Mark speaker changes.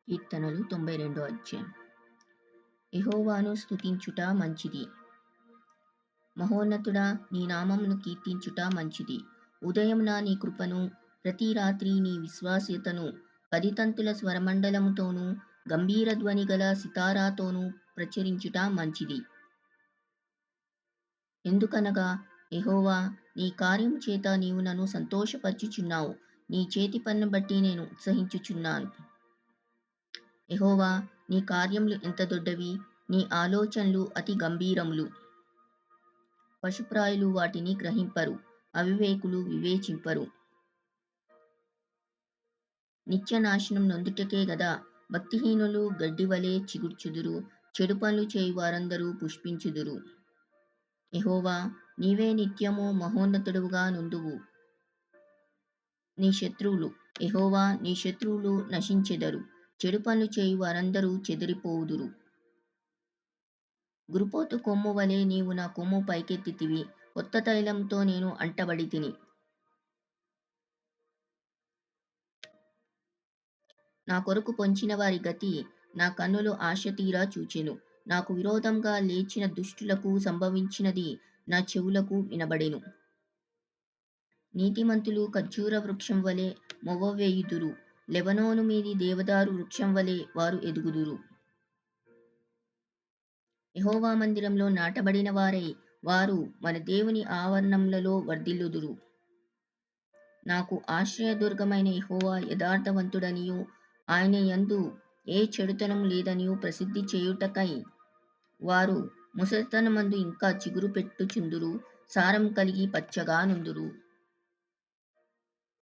Speaker 1: కీర్తనలు 92 అధ్యాయం. యెహోవాను స్తుతించుట మంచిది. మహోన్నతుడా, నీ నామమును కీర్తించుట మంచిది. ఉదయమున నీ కృపను, ప్రతి రాత్రి నీ విశ్వాస్యతను 10 తంతుల స్వరమండలముతోనూ గంభీర ధ్వని గల సితారాతోనూ ప్రచురించుట మంచిది. ఎందుకనగా యెహోవా, నీ కార్యము చేత నీవు నన్ను సంతోషపరచుచున్నావు. నీ చేతి పనిని బట్టి నేను ఉత్సహించుచున్నాను. యెహోవా, నీ కార్యములు ఎంత దొడ్డవి, నీ ఆలోచనలు అతి గంభీరములు. పశుప్రాయులు వాటిని గ్రహింపరు, అవివేకులు వివేచింపరు. నిత్య నాశనం నొందుటకే గదా భక్తిహీనులు గడ్డివలె చిగుర్చుదురు, చెడు పనులు చేయు వారందరూ పుష్పించుదురు. యెహోవా, నీవే నిత్యము మహోన్నతుడవుగా నుందువు. యెహోవా, నీ శత్రువులు నశించెదరు, చెడు పనులు చేయు వారందరూ చెదిరిపోవుదురు. గురుపోతు కొమ్ము వలె నీవు నా కొమ్ము పైకెత్తితివి, కొత్త తైలంతో నేను అంటబడితిని. నా కొరకు పొంచిన వారి గతి నా కన్నులు ఆశతీరా చూచెను. నాకు విరోధంగా లేచిన దుష్టులకు సంభవించినది నా చెవులకు వినబడెను. నీతిమంతులు ఖర్జూర వృక్షం వలె మొవ్వవేయుదురు, లెబానోను మీది దేవదారు వృక్షం వలె వారు ఎదుగుదురు. యెహోవా మందిరంలో నాటబడిన వారై, వారు మన దేవుని ఆవరణములలో వర్ధిల్లుదురు. నాకు ఆశ్రయదుర్గమైన యెహోవా యథార్థవంతుడనియూ, ఆయన యందు ఏ చెడుతనము లేదనియూ ప్రసిద్ధి చేయుటకై వారు ముసలితనమందు ఇంకా చిగురు పెట్టుచుందురు, సారము కలిగి పచ్చగా నుందురు.